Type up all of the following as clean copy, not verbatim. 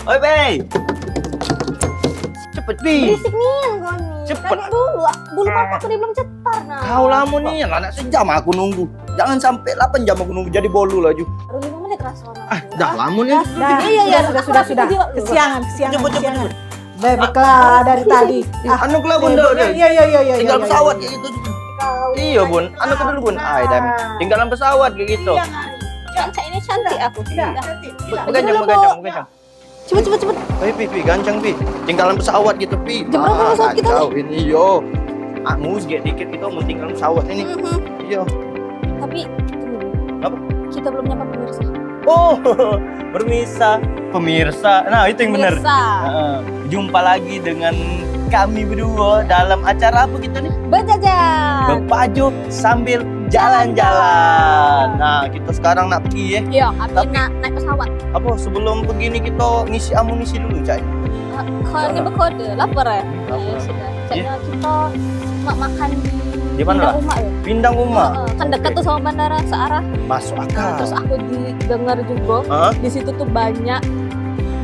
Oi, Bey. Cepet, Bi. Berisik nih kau nih. Cepet. Tadi dulu, bulu papa aku dia belum cetar nah. Kau lama nih, anak sejam aku nunggu. Jangan sampai 8 jam aku nunggu jadi bolu laju. Baru 5 menit rasa. Dah lama nih. Iya, sudah. Kesiangan. Cepet. Bebeklah dari tadi. Anu kelah bun deh. Iya. Tinggal pesawat kayak gitu. Iya, Bun. Anu ke dulu, Bun. Dam. Tinggalan pesawat kayak gitu. Cantik ini cantik aku. Begancang. Cepet. Pi, gancang, Pi. Tinggalan pesawat gitu, Pi. Jam berapa pesawat kita kacau ini, yo. Musge dikit kita mau tinggalan pesawat ini. Iya. Tapi Apa? kita belum nyapa pemirsa. Oh, pemirsa. Nah, itu yang benar. Pemirsa. Jumpa lagi dengan kami berdua dalam acara apa kita nih? Berjajan. Berpajuk sambil jalan-jalan. Nah, kita sekarang nak pergi ya. Iya, tapi naik pesawat. Apa sebelum begini kita ngisi amunisi dulu, Cak? Kalau ini berkode, lapar ya? Lapar. Ya sudah. Caknya kita makan Di mana lah? rumah ya? Pindang rumah. Kan dekat tuh sama bandara searah. Masuk akal. Terus aku didengar juga Hah? di situ tuh banyak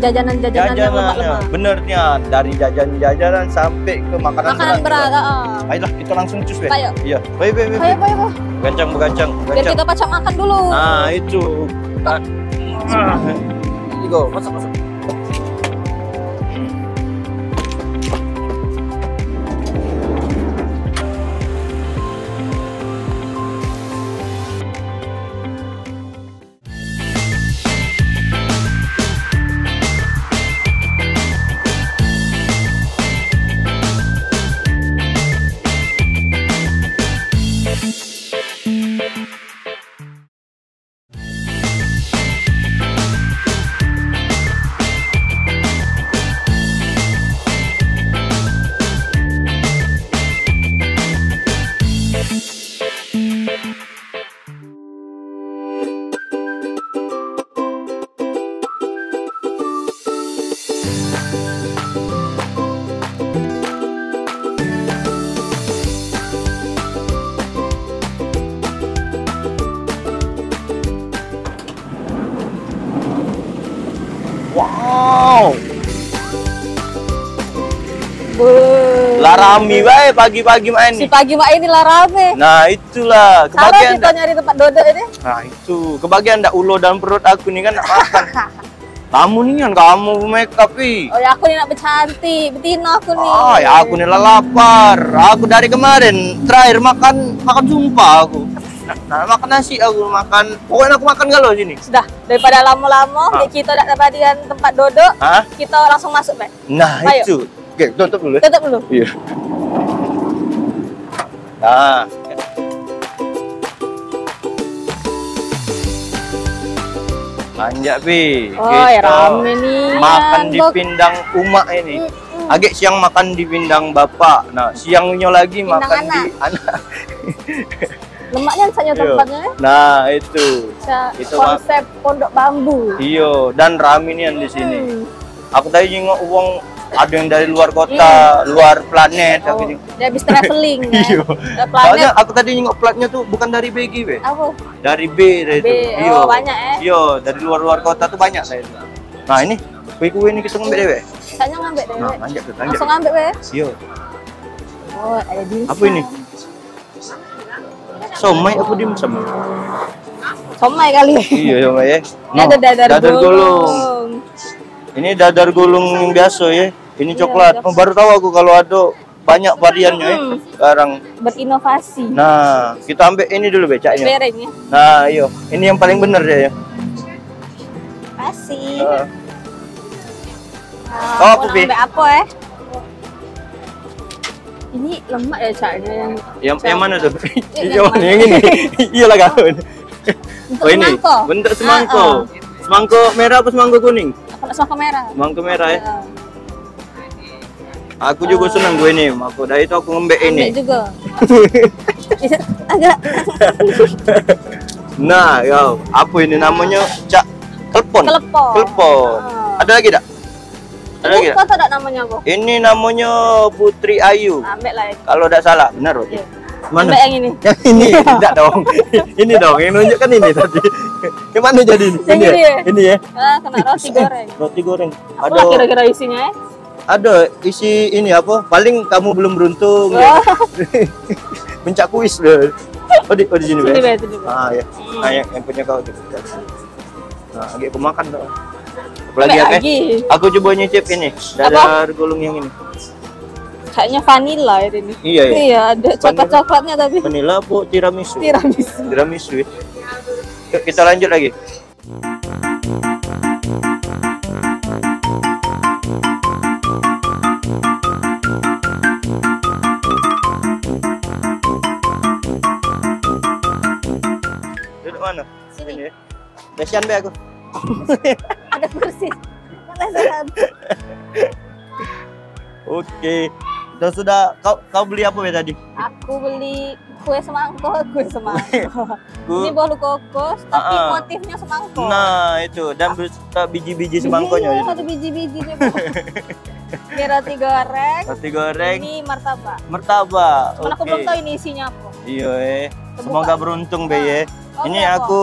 jajanan-jajanan yang lemak-lemak. Benernya dari jajan-jajanan sampai ke makanan berat. Ayolah kita langsung cus be. Ayo. Iya. Baik. Ayo. Gancang. Biar kita pacak makan dulu. Nah, itu. Ini go, masuk. Wow. Larami bae pagi-pagi main Si nih. pagi mak ini lah rame. Nah, itulah Kalau kebagian. kita nyari tempat dodok ini. Nah, itu kebagian ndak ulo dalam perut aku nih kan nak makan. Kamu nih kan kamu make up ih. Oh ya aku nih nak bercantik, betina aku nih. Oh, ya aku nih lapar. Aku dari kemarin terakhir makan sumpah aku. Nah, makan nasi aku makan. Pokoknya aku makan galau sini. Sudah, daripada lama-lama kita tak dapatikan tempat dodok, Hah? kita langsung masuk, Pak. Nah, Ayo. itu. Oke, tutup dulu. Tutup dulu. Iya. Nah. Lanjut, Pi. Oh, ya Kita rame nih. makan di pindang umak ini. Agak siang makan di pindang bapak. Nah, siangnya lagi Pindang makan anak. di anak. Lemaknya saja tempatnya. Nah, itu. Itu Konsep pondok bambu. Iyo, dan rame nih di sini. Aku tadi nengok uang ada yang dari luar kota, luar planet. Oh, Aku dia habis traveling kan. Iyo. Planet. Soalnya aku tadi nengok platnya tuh bukan dari BG, be. Apa? Dari B dari B. itu. Oh, banyak ya. Iyo, dari luar kota tuh banyak saya. Nah, ini kue-kue ini kita ngambil deh, be. Saya ngambil deh. Nah, lanjut. Langsung ngambil, Be. Iyo. Oh, ada dimsum. Apa ini? Somai apa dimsum? Somai kali. Iya, somai ya. Ini ada dadar gulung. Ini dadar gulung yang biasa ya. Ini coklat. biasa. Oh, baru tahu aku kalau ada banyak variannya ya sekarang. Berinovasi. Nah, kita ambil ini dulu becaknya. Bereng ya. Nah, iyo. Ini yang paling benar ya. Kasih. Oh, Mau Pupi. ngambil apa ya? Ini lemak ya caknya Yang mana tuh? Yang Yang mana? Yang ini. Iyalah kau. Bentuk Oh, ini. semangko. Bentuk semangko. Semangko merah apa semangko kuning? Aku nak semangko merah. Semangko merah ya. Aku juga senang gue ini. Aku dari itu aku ngembek ini. Ambil juga. Agak. Nah, ya, apa ini namanya? Cak telepon. Telepon. Ada lagi tak? Ada lagi tak? Kau tahu tak namanya aku? Ini namanya Putri Ayu. Ambil lah ini. Kalau tidak salah, benar Roti? Iya. Mana? Sampai yang ini. Yang ini tidak dong. Ini dong, yang nunjukkan ini tadi. Yang mana jadi ini? Yang ini ya? Ini ya. Ah, kena roti goreng. Roti goreng. Apa kira-kira isinya ya? Ada isi ini apa? Paling kamu belum beruntung. Oh. Ya. Mencak kuis deh. Oh di sini, Sini, Be. Be, sini, Be. Ah ya. Nah, yang punya kau tuh. Nah, lagi aku makan dong. Apalagi apa? Lagi. Aku coba nyicip ini. Dadar gulung yang ini. Kayaknya vanilla ya ini. Iya, iya. Iya, ada coklat-coklatnya tapi. Vanilla apa tiramisu? Tiramisu. Tiramisu. Ya. Yuk, kita lanjut lagi. Duduk mana? Sini. Ini ya. Kasihan Be aku. Ada kursi. Lesehan. Oke. Sudah kau beli apa Be tadi? Aku beli kue semangkuk. Ku- Ini bolu kokos tapi Ah. motifnya semangkuk. Nah, itu dan beserta biji-biji semangkonya. Iya, ada biji-bijinya. Bu. Ini roti goreng. Roti goreng, Ini martabak. martabak. Cuman aku Oke. belum tahu ini isinya apa. Iya, Terbuka. semoga beruntung Be ya. Oh, Ini iya, aku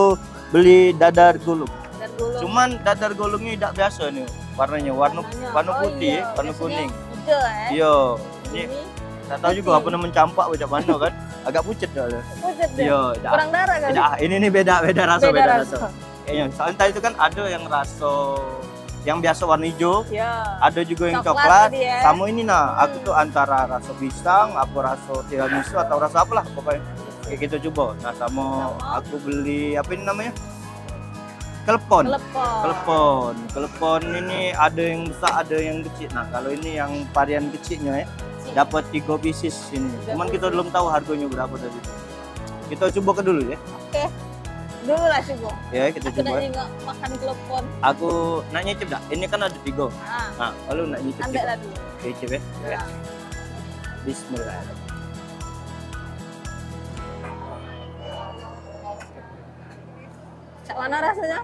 beli dadar gulung. Dan gulung. Cuman dadar gulungnya tidak biasa nih warnanya, warna Oh, putih, iya. warna Biasanya kuning. hijau ya. Iya, ini Ini tak tahu juga apa namanya campak macam mana kan. Agak pucat dah. pucat deh. Iya, Kurang darah kali. Tidak, ini nih beda rasa, Beda beda rasa. rasa. Kayaknya soalnya tadi itu kan ada yang rasa yang biasa warna hijau, Ya. ada juga yang Coklat coklat, tadi ya. sama ini nah, aku tuh antara rasa pisang, apa rasa tiramisu atau rasa apalah pokoknya. Kayak gitu coba. Nah, sama aku beli apa ini namanya? Kelepon. Kelepon ini ada yang besar, ada yang kecil. Nah, kalau ini yang varian kecilnya ya, dapat 3 pieces ini. Cuman kita belum tahu harganya berapa tadi. Kita coba ke dulu ya. Oke. Dulu lah coba. Ya, kita Aku coba. udah nggak makan telepon. Aku nak nyicip dah. Ini kan ada 3. Ah, Nah, kalau nak nyicip. ambil lah dulu. Nyicip ya. Ya. Bismillah. Cak mana rasanya?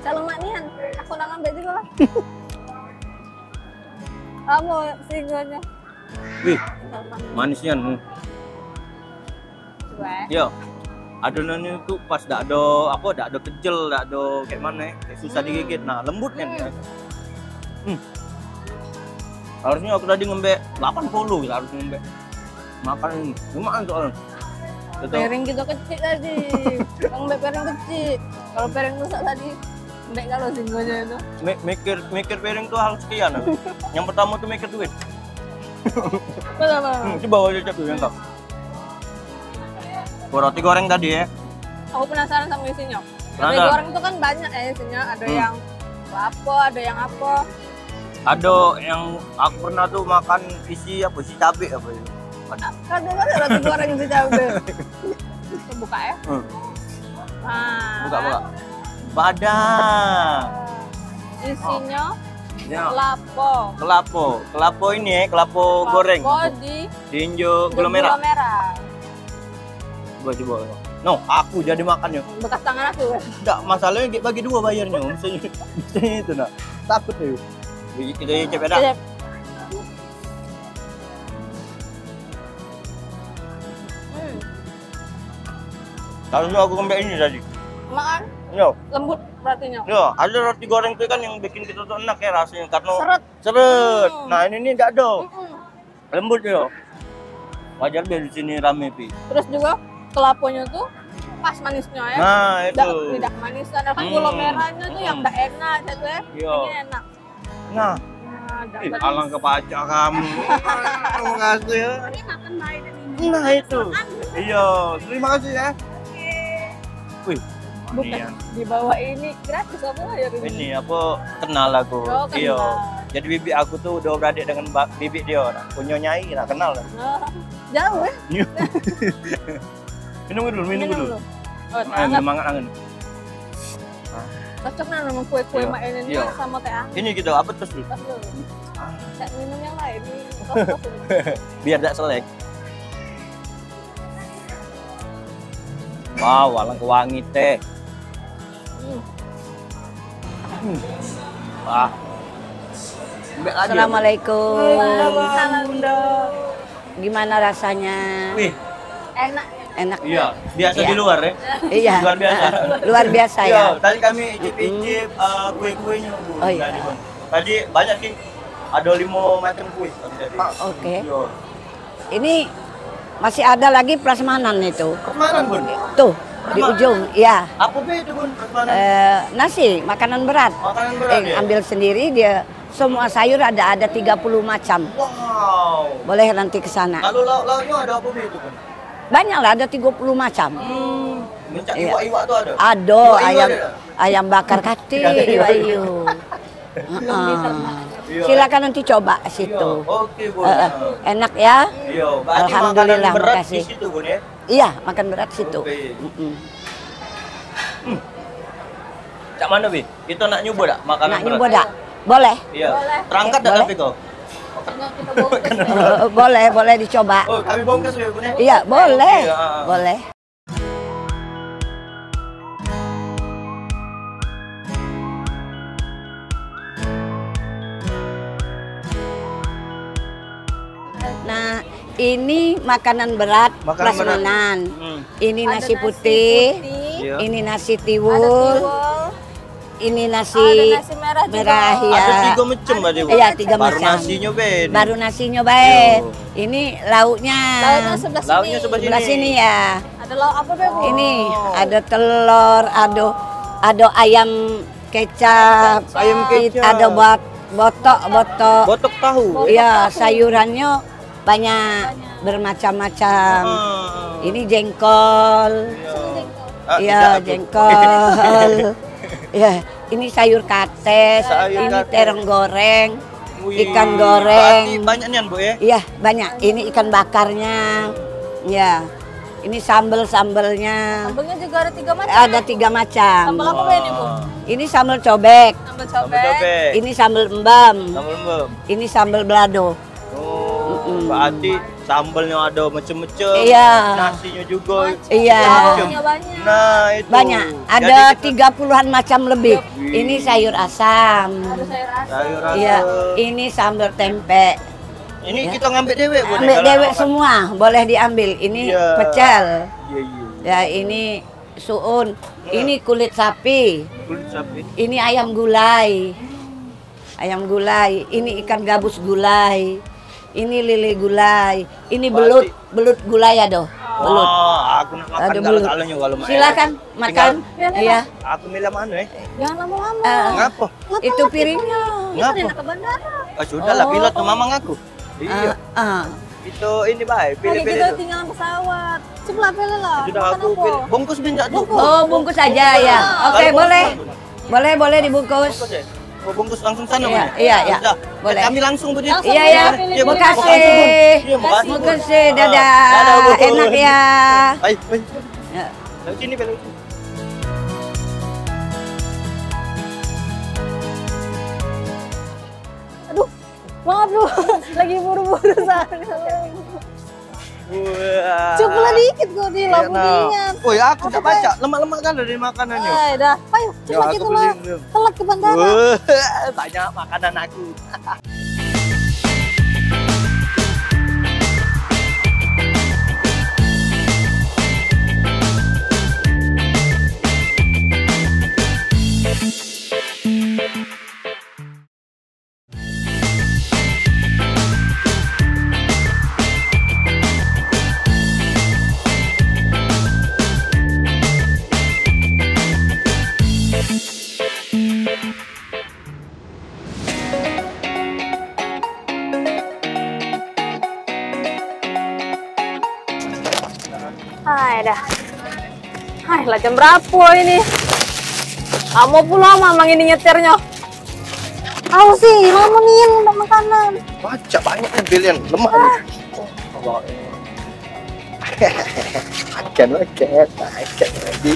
Cak lemak nian. Aku nak ngambil juga lah. Kamu singgonya. Wih, manisnya. Coba ya. Yo. Adonannya itu pas dak ada apa, dak ada kecil, dak ada kayak mana ya, kayak susah digigit. Nah, lembut kan. Harusnya aku tadi ngembek 80 gitu, harus ngembek. Makan ini. Lumayan soalnya. Betul. Piring kita kecil tadi. Ngambil piring kecil. Kalau piring rusak tadi, enggak kalau singgonya itu. Mikir piring tuh harus sekian. Aku. Yang pertama tuh mikir duit. Betul. Coba aja cek dulu yang kau. Roti goreng tadi ya. Aku penasaran sama isinya. Roti Penasaran? goreng itu kan banyak ya isinya. Ada yang apa, ada yang apa. Ada yang aku pernah tuh makan isi apa sih cabai apa itu. Kan dulu ada roti goreng itu cabai. Kita buka ya. Nah, Buka. Badan. isinya Ya. kelapo ini ya, kelapo goreng. di Tinju gula merah. gula merah. Coba. No, aku jadi makan ya. Bekas tangan aku kan. Enggak, masalahnya bagi 2 bayarnya. Misalnya itu nak. Takut deh. Kita cek dah. Jadi, Kalau aku ngambil ini tadi. makan Yo. lembut rotinya. Yo, ada roti goreng itu kan yang bikin kita tuh enak ya rasanya karena Seret. Nah, ini enggak ada. Mm-mm. Lembut yo. Wajar biar di sini rame pi. Terus juga kelaponya tuh pas manisnya ya. Nah, itu. Tidak manis kan gula merahnya tuh yang enggak enak gitu ya. Iya. Ini enak. Nah, Nah, ih, dapat alangkah pajak kamu. Terima kasih ya. ini makan baik ini. Nah, itu. Iya, terima kasih ya. Wih, Bukan Nian. di bawah ini gratis apa ya ini? Ini apa kenal aku. Oh, kenal. Iya. Jadi bibi aku tuh udah beradik dengan bibi dia. Nah, punya nyai, nah kenal lah. Oh, jauh ya? Minum dulu. Oh, Ayo, semangat angin. cocok nah sama kue-kue Iya. mak ini Iya. sama teh anget. Ini kita apa terus dulu? Tos dulu. Cek minum yang lain nih. Biar tidak selek. Wow, walang kewangi teh. Wah, Assalamualaikum. Salam Bunda. Gimana rasanya? Wih, Enak. Enak? iya, biasa Iya. di luar ya. Iya. Luar biasa. Luar biasa Iya, ya. tadi kami icip-icip kue-kuenya, Bu. Oh, iya. Tadi, Bun. Tadi banyak sih. Ada 5 macam kue tadi. Oke. Iya. Ini masih ada lagi prasmanan itu. Kemana, Bun? Tuh, di ujung. Ya. Apa itu, Bun? Kemana? Nasi, makanan berat. Makanan berat ya? Ambil sendiri dia. Semua sayur ada 30 macam. Wow. Boleh nanti ke sana. Kalau lauknya ada apa itu, Bun? Banyak lah, ada 30 macam. Mencak Iya. iwak-iwak tuh ada? Ada Iwak-iwak ayam ada? ayam bakar kati, iu. Iya. Silakan nanti coba Iya. situ. Oke, Bun. Enak ya? Iya, berarti Alhamdulillah, makanan berat makasih. di situ, Bun ya? Iya, makan berat situ. Oke. Mm-mm. Cak mana, Bi? Kita nak nyoba tak makanan Nak berat? nyoba tak? Boleh? Iya. Boleh. Terangkat tak Boleh. tapi kau? Kita bungkus. Boleh dicoba. Oh, kami bongkar ya, Bun ya? Iya, boleh. Iya. Boleh. Nah, ini makanan berat, Makanan berat. prasmanan. Hmm. Ini Ada nasi putih, Iya. ini nasi Ada tiwul, tiwul. ini Ada nasi nasi merah juga. merah ya. Ada 3 macam tadi, Bu. Iya, 3 Baru macam. nasinya beda. Baru nasinya baik. Yo. Ini lauknya. Lauknya sebelah sini. Lauknya sebelah Sebelah sini ya. Ada lauk apa, Bu? Ini ada telur, ada ayam kecap, Ayam kecap. ada botok. Botok tahu. Iya, sayurannya banyak bermacam-macam. Ah. Ini jengkol. Ah, Iya, tidak, Bu. jengkol. Iya, ini sayur kates, Sayur ini kates. terong goreng, Wih, ikan berarti goreng. banyak nih, Bu ya? Iya, banyak. Ini ikan bakarnya. Ya. Ini sambel-sambelnya. Sambelnya juga ada 3 macam. Ada 3 macam. Sambal apa ini, Bu? Ini sambal cobek, Sambal Sambal cobek. cobek. ini sambal embam, Sambal lembab. ini sambal belado. Oh, berarti sambalnya ada macam-macam. Iya. Nasinya juga. Iya. Lauknya banyak. Nah, itu. Banyak. Ada Jadi kita- 30-an macam lebih. Wih. Ini sayur asam. Ada sayur asam. sayur asam. Iya. Ini sambal tempe. Ini Ya. kita ngambil dewek, Bu. Ambil kalau dewek makan. semua, boleh diambil. Ini Iya. pecel. Iya, iya. Ya, ini suun. Ini kulit sapi. Kulit sapi. Ini ayam gulai. Ayam gulai. Ini ikan gabus gulai. Ini lele gulai. Ini belut gulai aduh. Belut. Oh, aku nak makan Ada belut. kalau kalau makan. Silakan makan. Tinggal- Iya. Aku milih mana Jangan lama-lama. Ngapa? Itu piringnya. Ngapa? Ke bandara. Ah, sudahlah, Oh. pilot tuh mamang aku. Iya. Ah. Itu ini baik, Lagi pilih-pilih kita tuh. tinggal pesawat. Coba pilih lah. Sudah Makan aku apa? pilih. Bungkus minta tuh. Oh, bungkus saja ya. Oke, Kalau boleh. bungkus, Boleh dibungkus. bungkus ya? Oh, bungkus langsung sana, Iya, Bu? iya, iya. Sudah. Boleh. Kami langsung, Bu. Langsung, Iya Bu, ya. pilih, Iya, Bu. pilih. Makasih. Iya, makasih, Bu. Makasih. Ah, Dadah. dadah, Bu. Enak ya. Ayo, ayo. Ya. Lalu sini, pilih. Aduh, maaf Bu. Lagi buru-buru sana. Wah. Coba dikit kok di lampu Enak. dingin. Oh ya, aku tak baca. Lemak-lemak kan dari makanannya. Dah. Ayo, Ya, coba aku kita beli lah. belum. Telat ke bandara. Wah, banyak makanan aku. Hai dah. Hai lah jam berapa ini? Kamu pulang mamang ini nyetirnya. Aku sih, lama nih untuk makanan. Baca banyak yang pilihan lemak. Oh, makan lagi.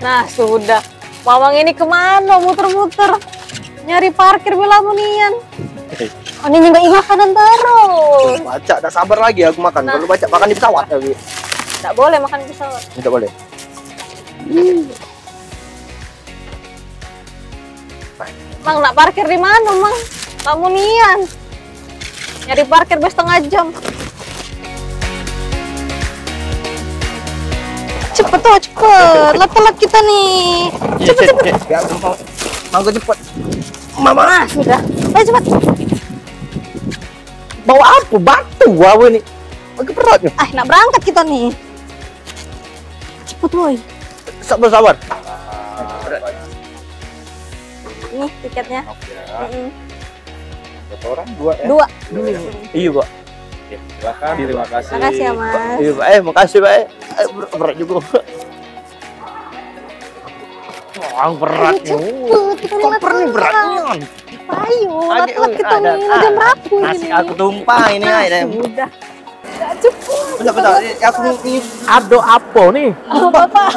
Nah, sudah. Mamang ini kemana? Muter-muter. Nyari parkir bela munian. Oh, ini nggak makanan terus. Baca, tak sabar lagi aku makan. Nah. Kalau baca makan di pesawat lagi. Nggak boleh makan di pesawat. Tidak boleh. Mang, nak parkir di mana, Mang? Lamunian. Nyari parkir setengah jam. Cepet tuh, cepet. Telat kita nih. Cepet. Ya, mau cepet. Mama. Nah, sudah. Ayo cepet. Bawa apa? Batu wow ini. Agak berat nih. Ah, nak berangkat kita nih. Cepet, boy. Sabar. Ini tiketnya. Satu orang, dua ya? Dua. Iya, Pak. Silakan. Terima kasih. Makasih ya, Mas. Iya, Pak. Makasih, Pak. Berat juga. Wah, berat. Koper nih beratnya. Ayo, Adik, telat kita ada. nih. Jam berapa ini? Nasi aku tumpah ini, Nah, Ay. sudah. Cepet. Bentar. Aku ini Ada apa nih? Oh, Bapak.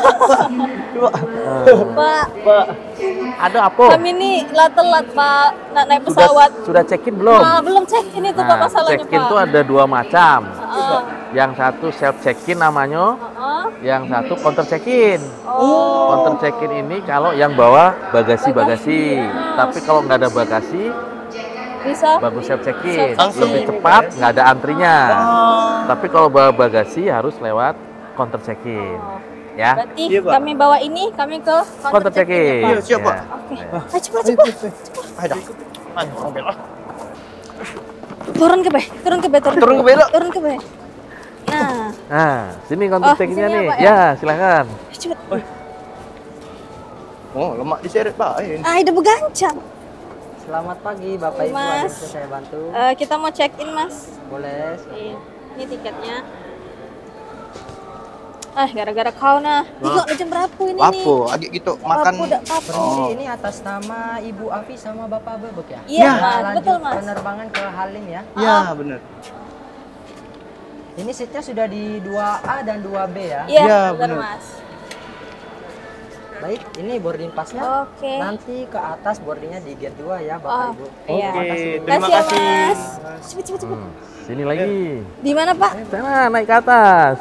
Pak, Pak. Ada apa? kami nih telat, Pak. Nak naik pesawat. Sudah check-in belum? Nah, belum check ini tuh Pak masalahnya, check-in Pak. tuh ada dua macam. Heeh. Yang satu self check-in namanya, Heeh. yang satu counter check-in. Oh. Counter check-in ini kalau yang bawa bagasi. Tapi kalau nggak ada bagasi, Bisa? bagus self check-in. Langsung. Lebih cepat, nggak ada antrinya. Tapi kalau bawa bagasi harus lewat counter check-in. Ya. Berarti Iya, Pak. kami bawa ini, kami ke Counter check-in. Iya, siap, Pak. Oke. Ya. Ayo cepet. Ayo dah. Ayo, mobil. Turun ke be. Turun ke belok. Turun ke be. Nah, Nah, sini counter Oh, check-in-nya sini ya, nih. Pak, Ya, silakan. cepet. Oh, lemak diseret, Pak. Ayo. Ah, udah begancang. Selamat pagi Bapak Ibu, ada Mas. bisa saya bantu? Kita mau check in, Mas. Boleh. Iya. Ini tiketnya. Gara-gara kau nah. Tengok jam berapa ini nih? Apa? Agak gitu makan. Permisi, Oh. ini atas nama Ibu Afi sama Bapak Bebek ya? Iya, Kita Mas. lanjut Betul, Mas. penerbangan ke Halim ya. Ya, benar. Ini seatnya sudah di 2A dan 2B ya. Iya, Iya, benar, benar. Mas. Baik, ini boarding passnya. Oke. Nanti ke atas boardingnya di gate 2 ya Bapak Oh, Ibu. iya. Oke, Terima terima kasih. ya, Mas. Cepet. Sini lagi. Di mana, Pak? Sana naik ke atas.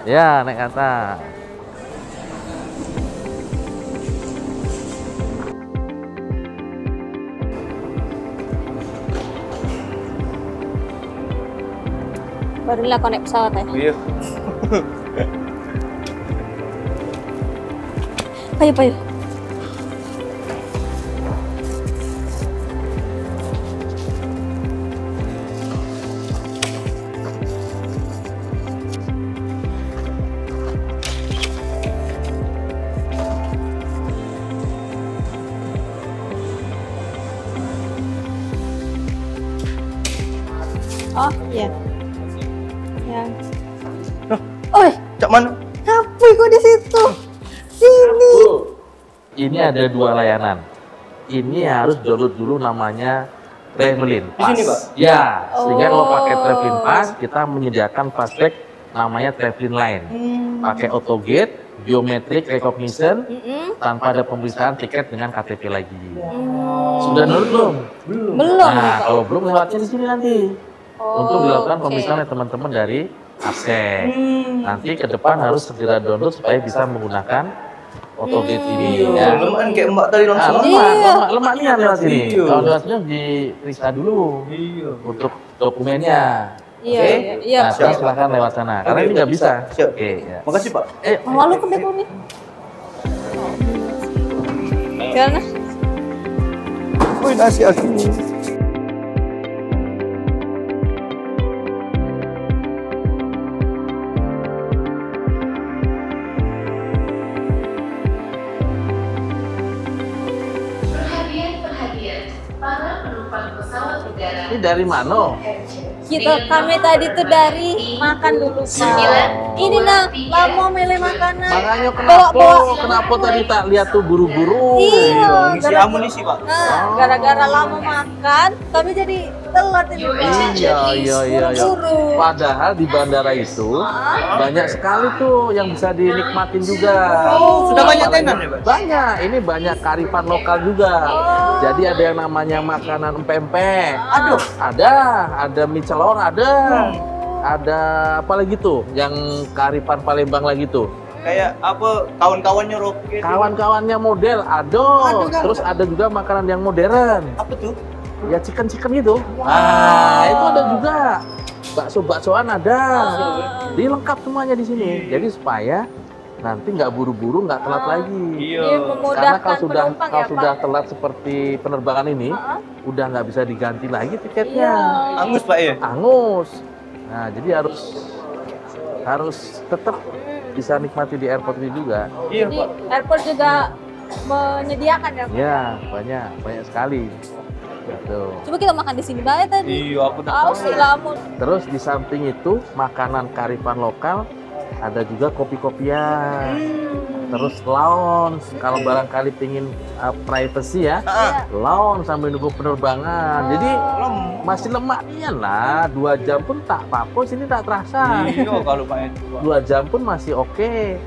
Ya, naik ke atas. Barulah kau naik pesawat ya. Iya. Payu. Oh, iya. Ya. Oi, Cak mana? ngapain kok di situ? Sini. Ini ada dua layanan. Ini harus download dulu namanya Travelin Pass. Di sini, Pak? Ya, sehingga kalau pakai Oh. Travelin Pass, kita menyediakan fastback namanya Travelin Line. Pakai autogate, biometric recognition, tanpa ada pemeriksaan tiket dengan KTP lagi. Sudah download belum? Belum. Nah, kalau belum lewatnya di sini nanti. Untuk dilakukan oke. pemeriksaan oleh teman-teman dari Absek. Nanti ke depan harus segera download supaya bisa menggunakan autogate ini. Ya. Lemak kayak Mbak tadi Nah, langsung. lemak nih yang lewat sini. Iya. Kalau lewatnya diperiksa dulu untuk dokumennya. Iya, Oke? iya. Nah, sekarang silakan lewat sana. Karena ini nggak bisa. Siap. Oke. Ya. Makasih, Pak. Malu ke beko nih. Karena Wih, nasi aku. Perhatian, para penumpang pesawat udara. Ini dari mana? kami tadi tuh dari makan dulu, Pak. Ini nah, lama milih makanan. Makanya Bawa. kenapa tadi tak lihat tuh buru-buru? Iya, Ngisi amunisi, Pak. Nah, gara-gara lama makan, kami jadi telat ini. Iya. Padahal di bandara itu banyak sekali tuh yang bisa dinikmatin juga. Sudah banyak tenan ya, Pak? Banyak. Ini banyak kearifan lokal juga. Jadi ada yang namanya makanan empek-empek. Aduh. Ada mie celor, ada apa lagi tuh? Yang kearifan Palembang lagi tuh. Kayak apa kawan-kawannya Rocky? Kawan-kawannya model, Aduh, kan. terus ada juga makanan yang modern. Apa tuh? Ya chicken gitu. Nah, itu ada juga. Bakso-baksoan ada. Jadi lengkap semuanya di sini. Jadi supaya nanti nggak buru-buru, nggak telat lagi. Iya. Karena kalau penumpang ya, sudah Pak. telat seperti penerbangan ini, udah nggak bisa diganti lagi tiketnya. Angus, Pak ya? Angus. Nah, jadi harus tetap bisa nikmati di airport ini juga. Iya, Di Pak. airport juga menyediakan ya, Pak? Ya, banyak sekali. Gitu. Coba kita makan di sini bae tadi. Iya, aku Aus sih lamun. Terus di samping itu makanan kearifan lokal, ada juga kopi-kopian. Terus lounge, kalau barangkali pingin privacy ya, lounge sambil nunggu penerbangan. Jadi masih lemaknya lah, 2 jam pun tak apa-apa, sini tak terasa. Iya, kalau Pak itu, Pak. 2 jam pun masih oke.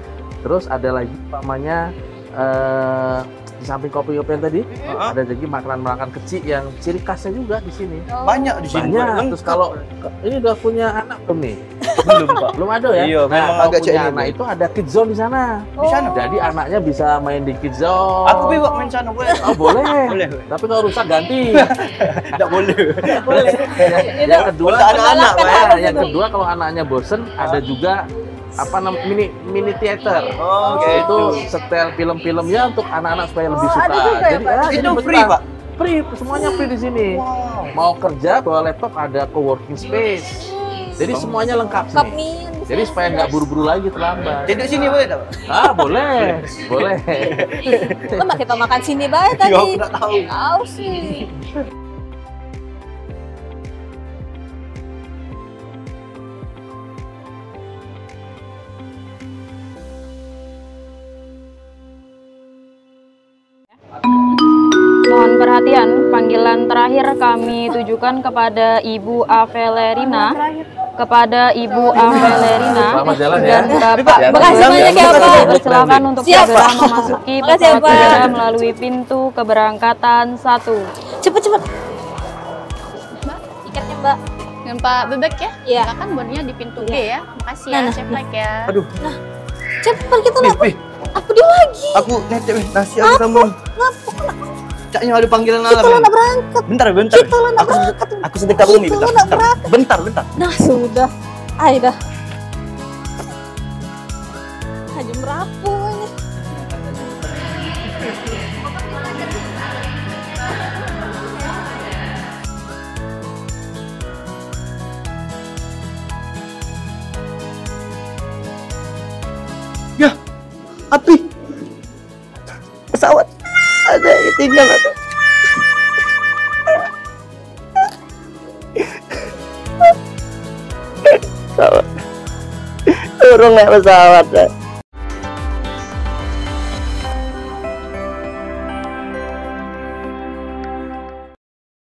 Terus ada lagi namanya di samping kopi-kopian tadi, ada lagi makanan-makanan kecil yang ciri khasnya juga di sini. Banyak di sini. Banyak. Pak. Terus kalau ini udah punya anak belum nih? belum, Pak. Belum ada ya? Iya, memang kalau agak punya cek ini, anak Bu. itu ada kids zone di sana. Di sana. Jadi anaknya bisa main di kids zone. Aku bisa main sana, boleh? Oh, boleh. Boleh. Tapi kalau rusak ganti. Tidak boleh. Boleh. Yang kedua, Untuk anak-anak, Pak, ya. yang kedua kalau anaknya bosen, ada juga mini theater. Oh, Itu gitu. setel film-filmnya untuk anak-anak supaya lebih suka. ada juga ya, Pak? jadi Itu betah. free, Pak? Free, semuanya free di sini. Mau kerja bawa laptop ada co-working space. Jadi semuanya lengkap Cup sini. mie. Jadi supaya nggak buru-buru lagi terlambat. Tidur sini boleh tak, Pak? Ah, boleh. Boleh. Lama kita makan sini bae Iya, tadi. aku tak tahu. Aus sih. Mohon perhatian, panggilan terakhir kami tujukan kepada Ibu Avelerina. Kepada Ibu Avelerina Selamat jalan ya. dan Bapak. Makasih banyak ya, Pak. Silakan untuk Siap, segera Pak. memasuki Makasih ya, pesawat Pak. udara melalui pintu keberangkatan 1. Cepet. Tiketnya Mbak. Dengan Pak Bebek ya? Iya. Silakan bornya di pintu G ya. Makasih ya, Nah, Chef Mike ya. Aduh, Cepet kita Nih, nak. Pi. Apa dia lagi? aku nitip nasi aku sama. Caknya ada panggilan alam. Kita nak berangkat. Bentar. Kita nak berangkat. Aku sedekah bumi, Kita bentar. nak berangkat. Bentar. Nah sudah. Ayo dah. Haji merampung ini. Ya, api. Pesawat. Ada yang tinggal atau? Pesawat. Turun naik pesawat.